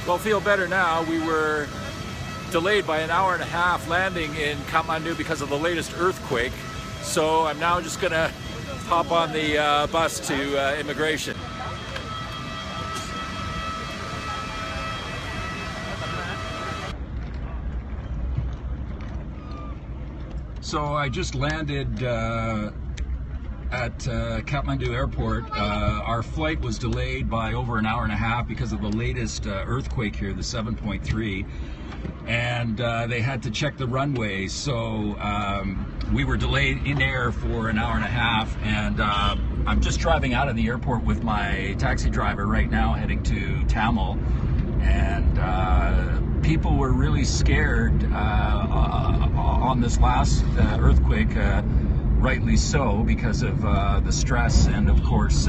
Well, feel better now. We were delayed by an hour and a half landing in Kathmandu because of the latest earthquake. So I'm now just gonna hop on the bus to immigration. So I just landed at Kathmandu Airport. Our flight was delayed by over an hour and a half because of the latest earthquake here, the 7.3, and they had to check the runway. So we were delayed in air for an hour and a half, and I'm just driving out of the airport with my taxi driver right now, heading to Tamil, and people were really scared on this last earthquake. Rightly so, because of the stress and, of course,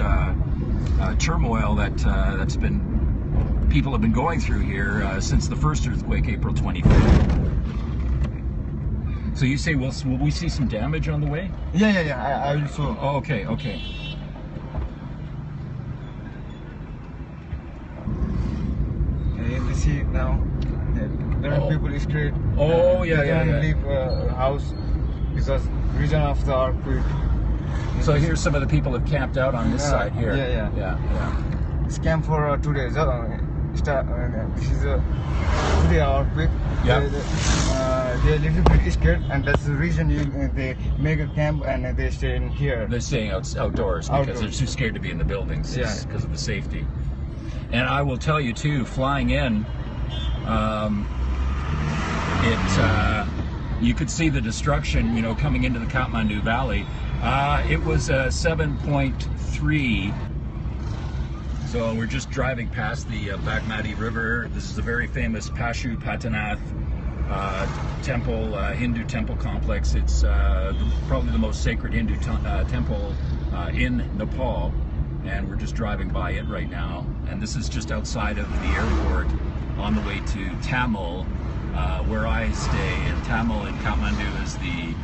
turmoil that's been people have been going through here since the first earthquake, April 25th. So you say, will we see some damage on the way? Yeah. I will show. Oh, okay. You see now, there are people scared. Oh, yeah. They can't leave house because reason of the earthquake. So here's some of the people have camped out on this side here. Yeah. It's camp for 2 days. This is today earthquake. Yeah. They're a little bit scared, and that's the reason they make a camp and they stay in here. They're staying outdoors because they're too scared to be in the buildings because of the safety. And I will tell you too, flying in, you could see the destruction, coming into the Kathmandu Valley. It was a 7.3. So we're just driving past the Bagmati River. This is a very famous Pashupatinath temple, Hindu temple complex. It's probably the most sacred Hindu temple in Nepal. And we're just driving by it right now. And this is just outside of the airport on the way to Tamil, where I stay. In Tamil in Kathmandu is the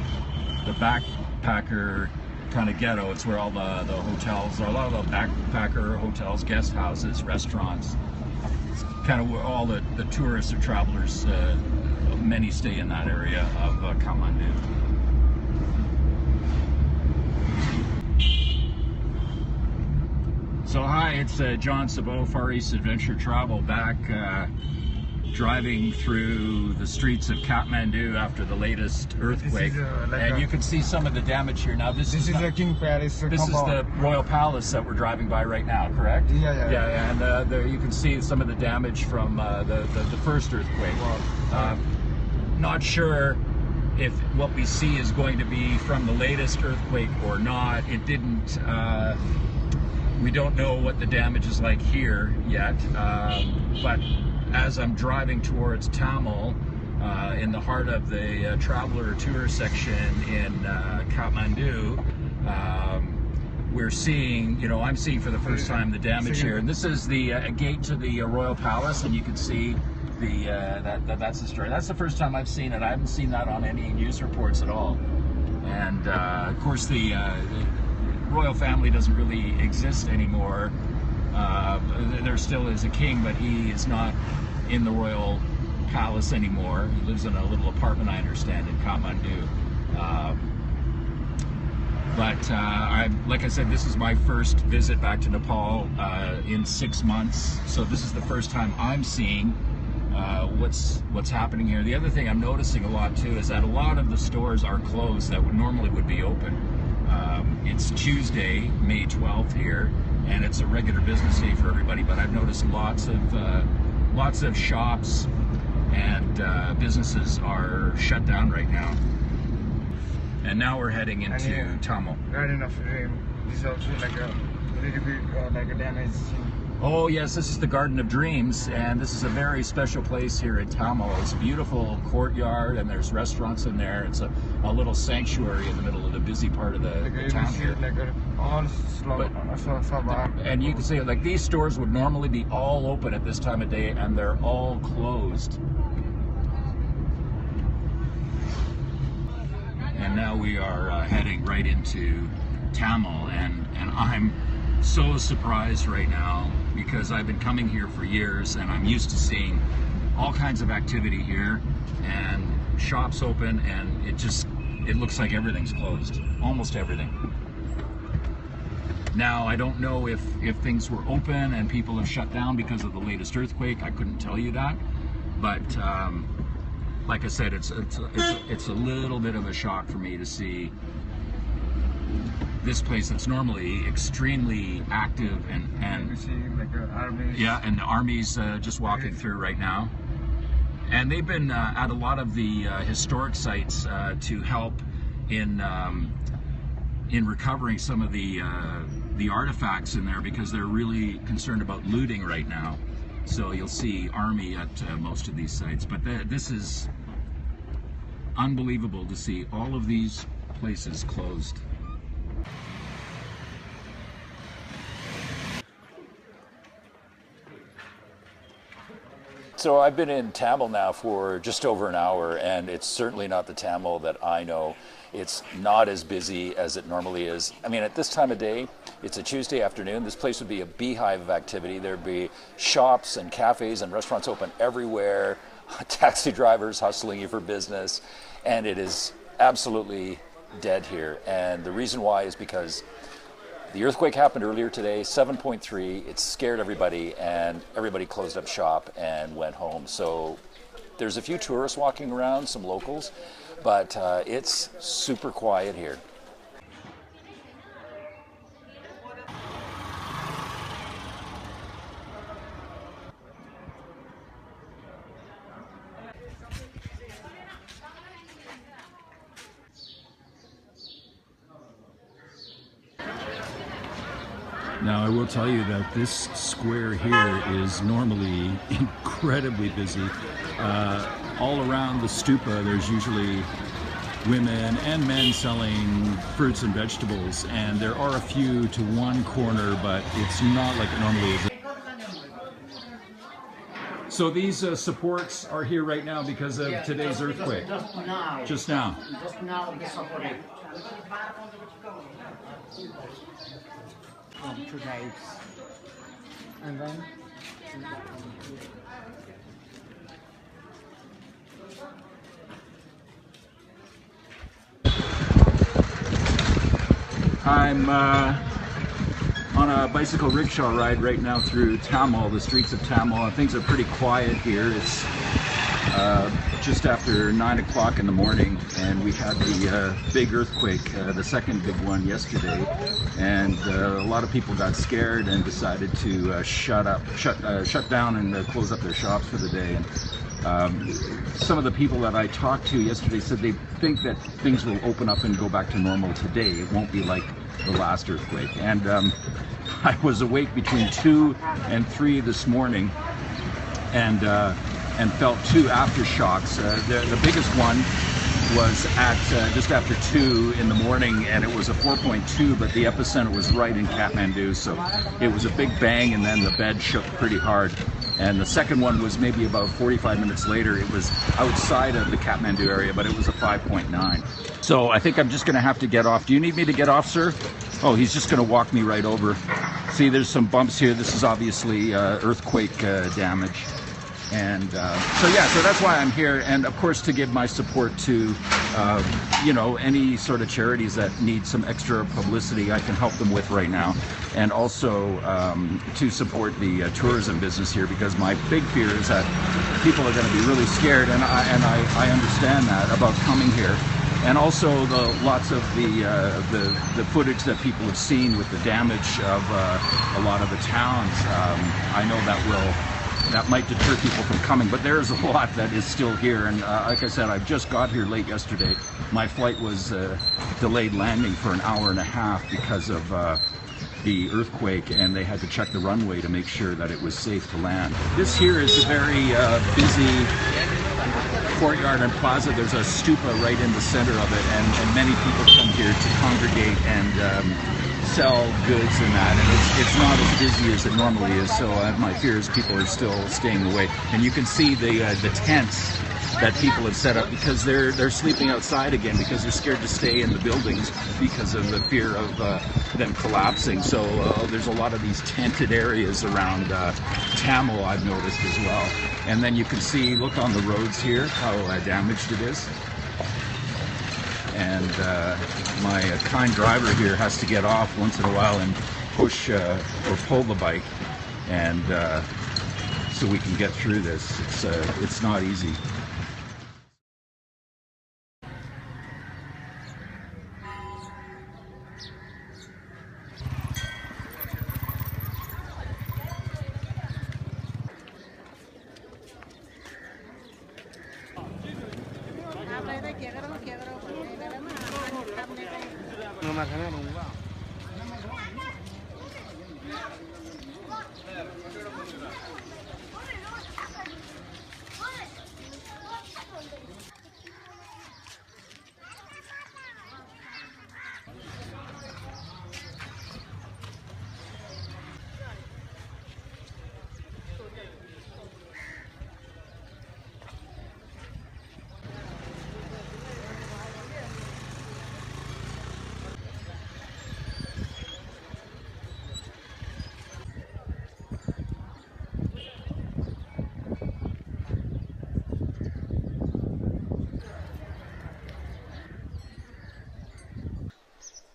backpacker kind of ghetto. It's where all the hotels, a lot of the backpacker hotels, guest houses, restaurants. It's kind of where all the tourists or travelers, many stay in that area of Kathmandu. So hi, it's John Sabot, Far East Adventure Travel, back driving through the streets of Kathmandu after the latest earthquake. And you can see some of the damage here now. This is the King Palace. This is the Royal Palace that we're driving by right now, correct? Yeah. And there you can see some of the damage from the first earthquake. Not sure if what we see is going to be from the latest earthquake or not. It didn't. We don't know what the damage is like here yet, but as I'm driving towards Tamil, in the heart of the traveler tour section in Kathmandu, we're seeing, I'm seeing for the first time the damage here. And this is the gate to the Royal Palace, and you can see that's the story. That's the first time I've seen it. I haven't seen that on any news reports at all. And of course the royal family doesn't really exist anymore. There still is a king, but he is not in the royal palace anymore. He lives in a little apartment, I understand, in Kathmandu. Like I said, this is my first visit back to Nepal in 6 months. So this is the first time I'm seeing what's happening here. The other thing I'm noticing a lot too is that a lot of the stores are closed that normally would be open. It's Tuesday, May 12th here, and it's a regular business day for everybody, but I've noticed lots of shops and businesses are shut down right now. And now we're heading into Tamil. Garden of Dream. This is also like a little bit like a damage. Oh yes, this is the Garden of Dreams, and this is a very special place here in Tamil. It's a beautiful courtyard, and there's restaurants in there. It's a little sanctuary in the middle of the busy part of the town here. And you can see, like, these stores would normally be all open at this time of day, and they're all closed. And now we are heading right into Tamil, and I'm so surprised right now because I've been coming here for years and I'm used to seeing all kinds of activity here and shops open, and it looks like everything's closed, almost everything. Now, I don't know if things were open and people have shut down because of the latest earthquake. I couldn't tell you that, but like I said, it's a little bit of a shock for me to see this place that's normally extremely active and You see, like armies. yeah, and the army's just walking through right now. And they've been at a lot of the historic sites to help in recovering some of the artifacts in there, because they're really concerned about looting right now. So you'll see army at most of these sites. But this is unbelievable to see all of these places closed. So I've been in Tamil now for just over an hour, and it's certainly not the Tamil that I know. It's not as busy as it normally is. I mean, at this time of day, it's a Tuesday afternoon. This place would be a beehive of activity. There'd be shops and cafes and restaurants open everywhere, taxi drivers hustling you for business, and it is absolutely dead here. And the reason why is because the earthquake happened earlier today, 7.3. It scared everybody, and everybody closed up shop and went home. So there's a few tourists walking around, some locals, but it's super quiet here. Now, I will tell you that this square here is normally incredibly busy. All around the stupa, there's usually women and men selling fruits and vegetables, and there are a few to one corner, but it's not like it normally is. So these supports are here right now because of today's earthquake? Just now. Just now? Just now the support. Two types. And then I'm on a bicycle rickshaw ride right now through Tamil, the streets of Tamil. Things are pretty quiet here. It's just after 9 o'clock in the morning, and we had the big earthquake, the second big one yesterday, and a lot of people got scared and decided to shut down and close up their shops for the day. And some of the people that I talked to yesterday said they think that things will open up and go back to normal today. It won't be like the last earthquake. And I was awake between 2 and 3 this morning, and felt 2 aftershocks. The biggest one was at just after 2 in the morning, and it was a 4.2, but the epicenter was right in Kathmandu, so it was a big bang, and then the bed shook pretty hard. And the second one was maybe about 45 minutes later. It was outside of the Kathmandu area, but it was a 5.9. So I think I'm just going to have to get off. Do you need me to get off, sir? Oh, he's just going to walk me right over. See, there's some bumps here. This is obviously earthquake damage. And so that's why I'm here, and of course to give my support to any sort of charities that need some extra publicity. I can help them with right now, and also to support the tourism business here, because my big fear is that people are going to be really scared, and I understand that about coming here. And also lots of the footage that people have seen with the damage of a lot of the towns. I know that might deter people from coming, but there's a lot that is still here. And like I said, I just got here late yesterday. My flight was delayed landing for an hour and a half because of the earthquake, and they had to check the runway to make sure that it was safe to land. This here is a very busy courtyard and plaza. There's a stupa right in the center of it, and many people come here to congregate and sell goods and that, and it's not as busy as it normally is, so my fear is people are still staying away. And you can see the tents that people have set up because they're sleeping outside again because they're scared to stay in the buildings because of the fear of them collapsing. So there's a lot of these tented areas around Tamil, I've noticed as well. And then you can see, look on the roads here, how damaged it is. And my kind driver here has to get off once in a while and push or pull the bike, and so we can get through this. It's not easy.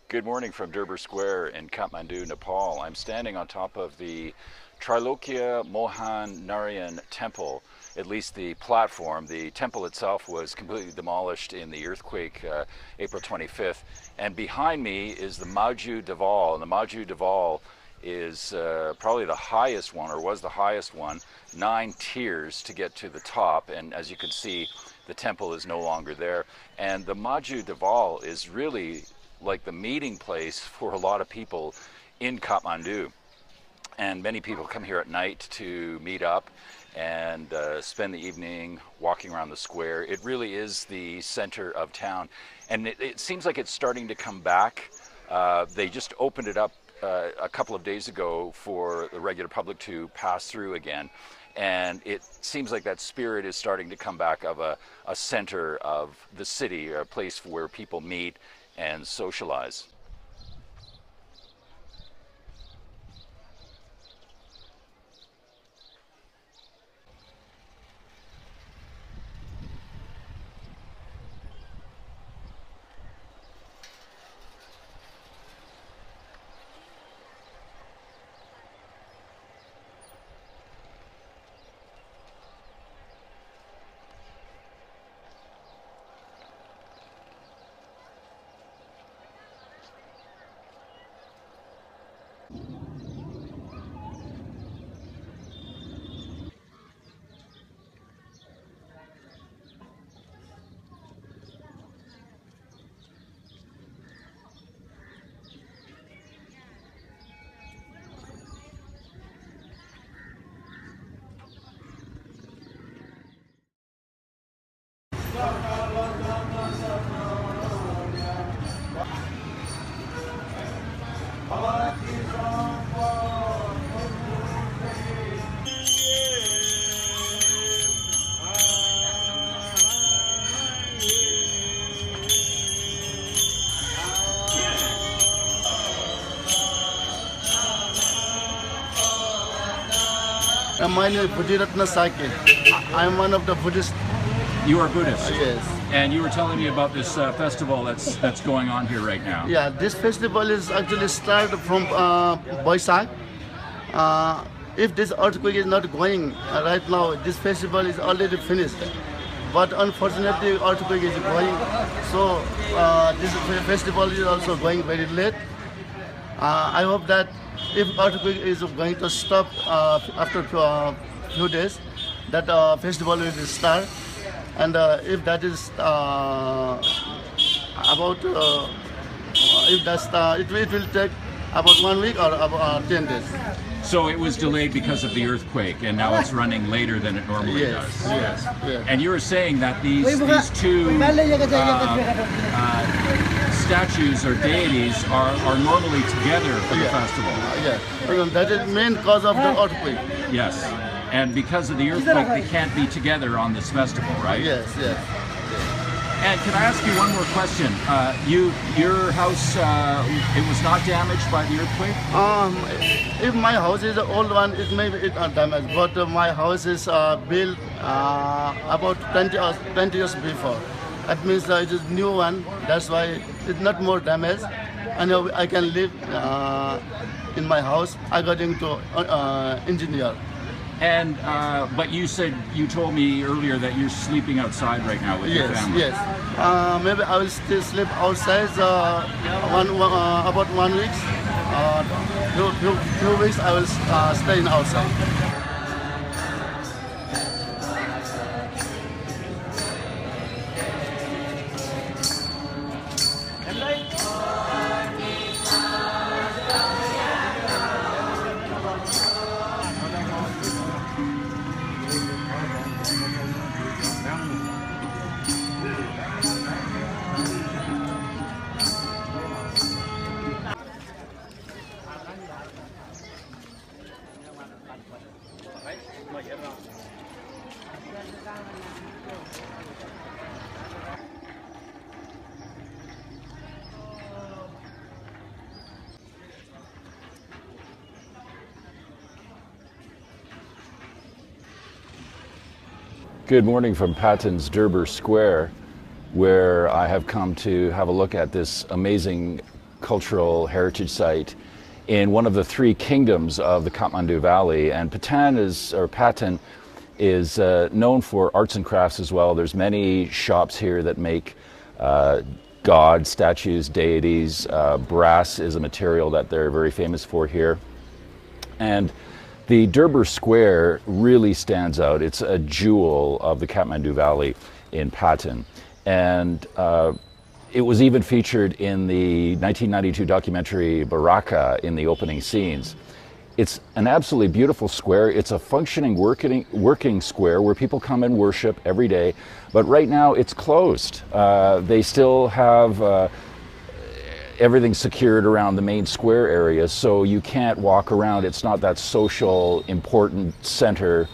Good morning from Durbar Square in Kathmandu, Nepal. I'm standing on top of the Trilokya Mohan Narayan temple, at least the platform. The temple itself was completely demolished in the earthquake April 25th. And behind me is the Maju Deval. And the Maju Deval is probably the highest one, or was the highest one, 9 tiers to get to the top. And as you can see, the temple is no longer there. And the Maju Deval is really like the meeting place for a lot of people in Kathmandu. And many people come here at night to meet up and spend the evening walking around the square. It really is the center of town. And it seems like it's starting to come back. They just opened it up a couple of days ago for the regular public to pass through again. And it seems like that spirit is starting to come back of a center of the city, a place where people meet and socialize. My name is Buddhiratna Sake. I am one of the Buddhists. You are Buddhist? Yes. And you were telling me about this festival that's going on here right now. Yeah, this festival is actually started from Boisak. If this earthquake is not going right now, this festival is already finished. But unfortunately, earthquake is going, so this festival is also going very late. I hope that if earthquake is going to stop after a few days, that festival will start. And if that is about, if that's it will take about 1 week or about 10 days. So it was delayed because of the earthquake, and now it's running later than it normally does. Yes. And you were saying that these two statues or deities are normally together for the festival. Yes, that is main cause of the earthquake. Yes. And because of the earthquake, they can't be together on this festival, right? Yes, yes. And can I ask you one more question? Your house, it was not damaged by the earthquake? If my house is an old one, it may be not damaged, but my house is built about 20 years before. That means it is new one. That's why it's not more damaged. And I can live in my house according to engineer. And but you told me earlier that you're sleeping outside right now with your family. Yes. Maybe I will still sleep outside about 1 week. Few weeks I will stay outside. Good morning from Patan's Durbar Square, where I have come to have a look at this amazing cultural heritage site in one of the three kingdoms of the Kathmandu Valley. And Patan is known for arts and crafts as well. There's many shops here that make gods, statues, deities. Brass is a material that they're very famous for here. And the Durbar Square really stands out. It's a jewel of the Kathmandu Valley in Patan. And it was even featured in the 1992 documentary Baraka in the opening scenes. It's an absolutely beautiful square. It's a functioning working square where people come and worship every day. But right now it's closed. They still have everything secured around the main square area, so you can't walk around. It's not that social, important center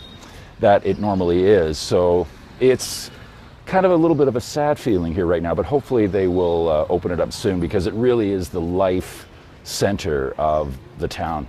that it normally is. So it's kind of a little bit of a sad feeling here right now, but hopefully they will open it up soon, because it really is the life center of the town.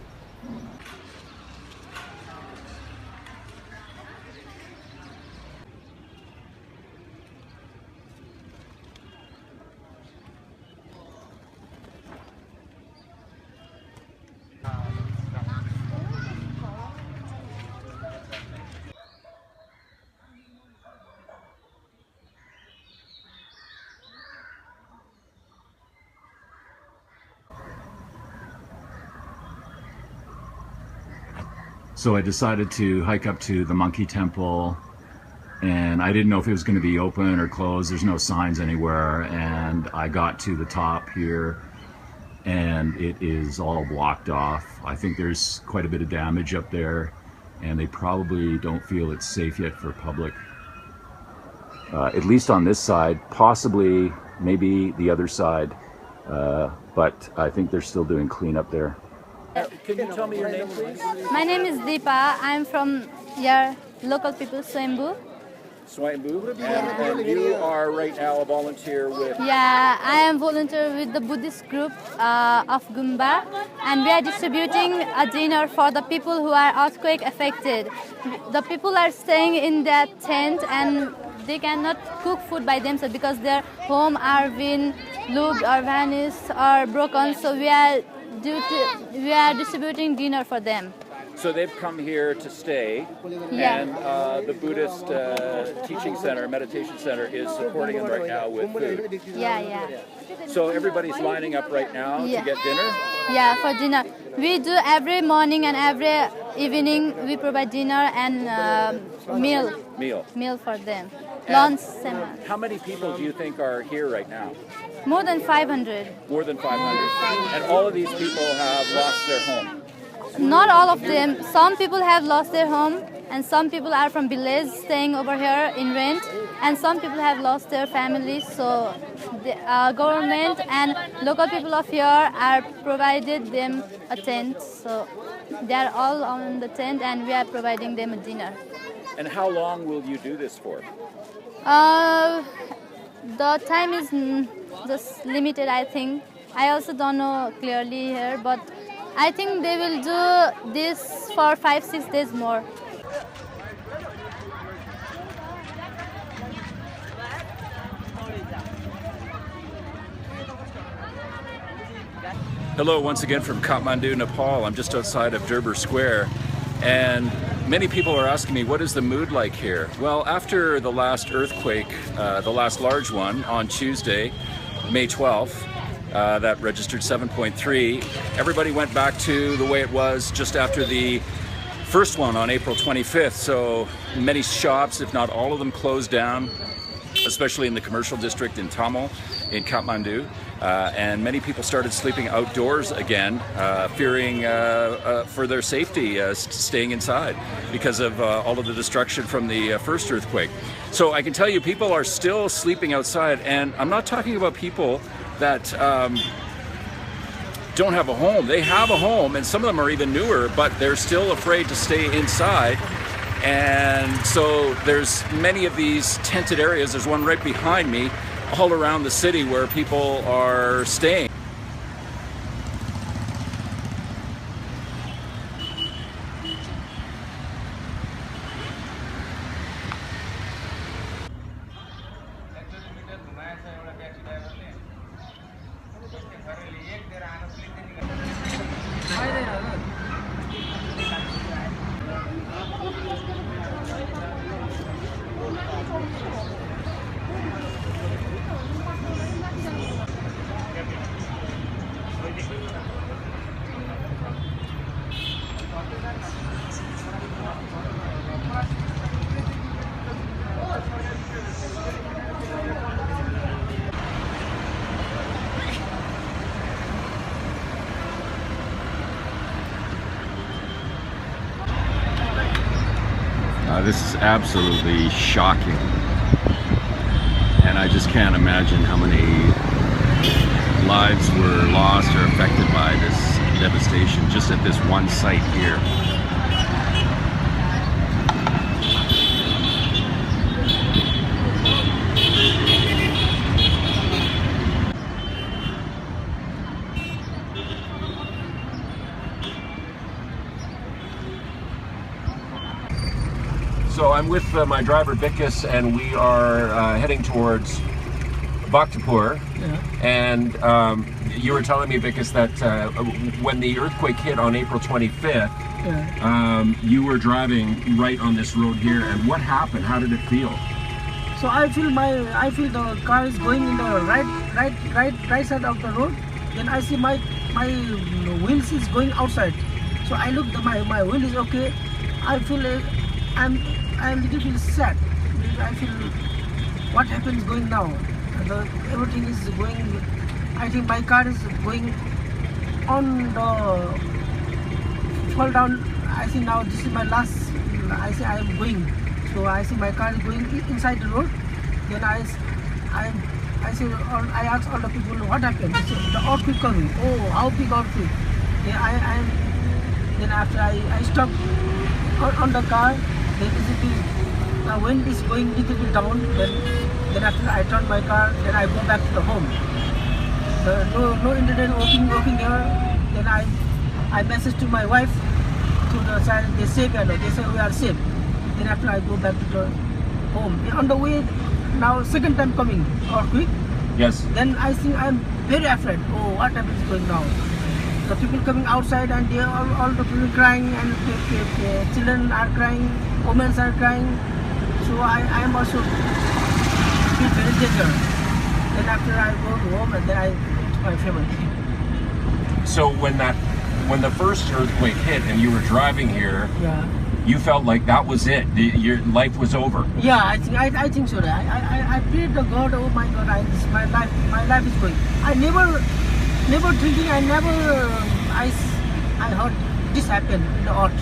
So I decided to hike up to the Monkey Temple, and I didn't know if it was going to be open or closed. There's no signs anywhere, and I got to the top here and it is all blocked off. I think there's quite a bit of damage up there, and they probably don't feel it's safe yet for public, at least on this side, possibly maybe the other side, but I think they're still doing cleanup there. Can you tell me your name, please? My name is Deepa. I'm from your local people, Swayanbhu. Swayanbhu? And you are right now a volunteer with... Yeah, I am volunteer with the Buddhist group of Bunga, and we are distributing a dinner for the people who are earthquake affected. The people are staying in that tent and they cannot cook food by themselves because their home are being looted or vanished or broken, so we are distributing dinner for them. So they've come here to stay, Yeah. and the Buddhist teaching center, meditation center, is supporting them right now with food. Yeah. So everybody's lining up right now Yeah. to get dinner? Yeah, for dinner. We do every morning and every evening. We provide dinner and meal for them. Lunch, seminar. How many people do you think are here right now? More than 500. More than 500. And all of these people have lost their home. Not all of them. Some people have lost their home, and some people are from village staying over here in rent, and some people have lost their families. So the government and local people of here are provided them a tent. So They are all on the tent, and we are providing them a dinner. And how long will you do this for? The time is just limited, I think. I also don't know clearly here, but I think they will do this for 5-6 days more. Hello, once again from Kathmandu, Nepal. I'm just outside of Durbar Square, and many people are asking me, what is the mood like here? Well, after the last earthquake, the last large one on Tuesday, May 12th, that registered 7.3, everybody went back to the way it was just after the first one on April 25th. So many shops, if not all of them, closed down, especially in the commercial district in Tamil, in Kathmandu. And many people started sleeping outdoors again, fearing for their safety, staying inside because of all of the destruction from the first earthquake. So I can tell you people are still sleeping outside, and I'm not talking about people that don't have a home. They have a home, and some of them are even newer, but they're still afraid to stay inside. And so there's many of these tented areas. There's one right behind me, all around the city where people are staying. This is absolutely shocking, and I just can't imagine how many lives were lost or affected by this devastation just at this one site here. So I'm with my driver Vikas, and we are heading towards Bhaktapur. Yeah. And you were telling me, Vikas, that when the earthquake hit on April 25th, you were driving right on this road here. And what happened? How did it feel? So I feel the car is going in the right side of the road. Then I see my wheels is going outside. So I look, my wheel is okay. I feel I'm little bit sad. I feel what happens going now. Everything is going. I think my car is going on the fall down. I see now this is my last. I see I am going. So I see my car is going inside the road. Then I ask all the people what happened. They say, the earthquake coming. Oh, how big earthquake? Then after I stop on the car. Then the wind is going little bit down. Then after I turn my car, then I go back to the home. No internet working here. Then I message to my wife to the side. They say we are safe. Then after I go back to the home. On the way now, second time coming earthquake. Yes. Then I think I'm very afraid. Oh, what happens going now? The people coming outside, and they all the people crying, and the children are crying, women are crying. So I am also feel very danger. Then after I go to home, and then I to my family. So when the first earthquake hit and you were driving here, you felt like that was it. Your life was over. Yeah, I think so. I prayed to God. Oh my God, my life is going. I never thinking. I heard this happen in the earth.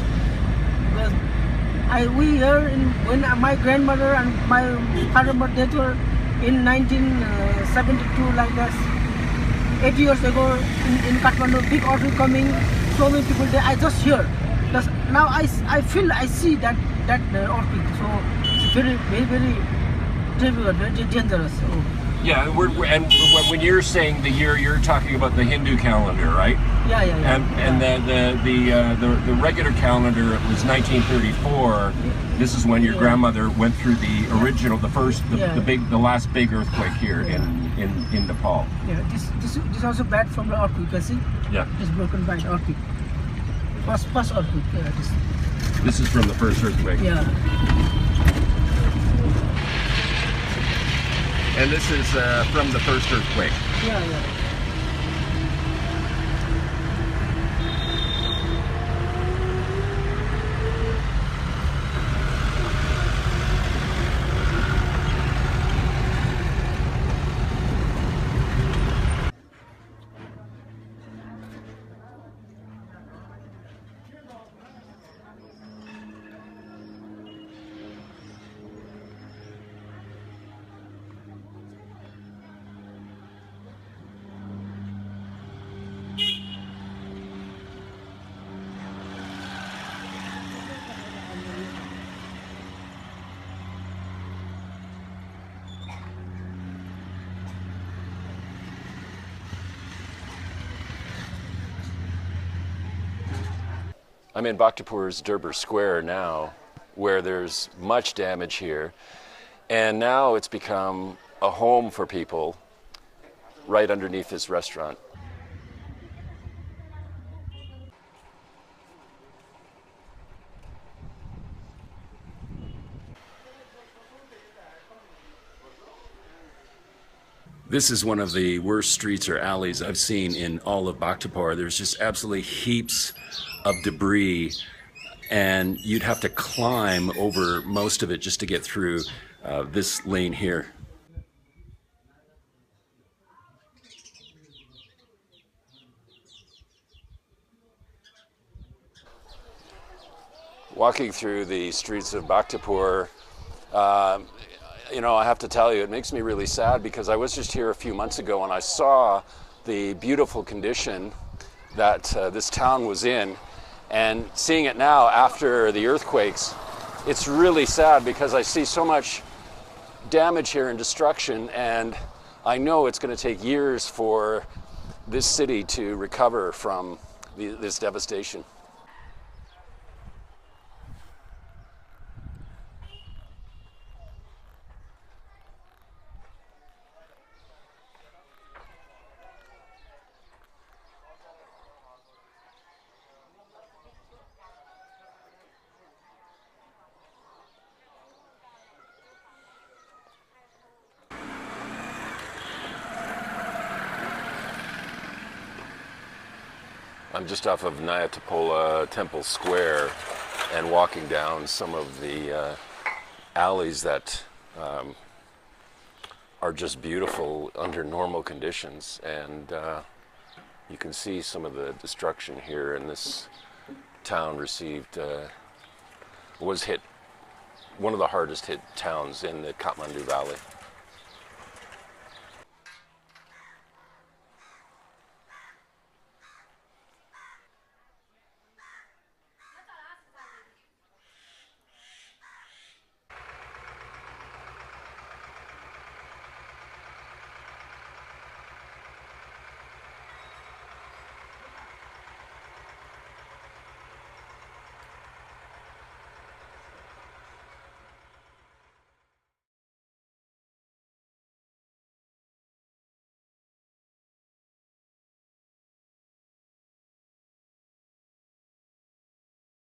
Because we here when my grandmother and my father death were in 1972, like that. 8 years ago in Kathmandu, big earthquake coming. so many people there. I just hear. Now I see that earthquake. So it's very terrible, very dangerous. So. Yeah, and when you're saying the year, you're talking about the Hindu calendar, right? Yeah. And the regular calendar, it was 1934. This is when your grandmother went through the original, the last big earthquake here in Nepal. Yeah, this is also bad from the earthquake. You can see. Yeah. It's broken by the earthquake. First earthquake. This is from the first earthquake. Yeah. And this is from the first earthquake. Yeah. I'm in Bhaktapur's Durbar Square now, where there's much damage here, and now it's become a home for people right underneath this restaurant. This is one of the worst streets or alleys I've seen in all of Bhaktapur. There's just absolutely heaps of debris, and you'd have to climb over most of it just to get through this lane here. Walking through the streets of Bhaktapur, you know, I have to tell you, it makes me really sad because I was just here a few months ago and I saw the beautiful condition that this town was in, and seeing it now after the earthquakes, it's really sad because I see so much damage here and destruction, and I know it's going to take years for this city to recover from this devastation. I'm just off of Nyatapola Temple Square and walking down some of the alleys that are just beautiful under normal conditions, and you can see some of the destruction here. And this town was hit, one of the hardest hit towns in the Kathmandu Valley.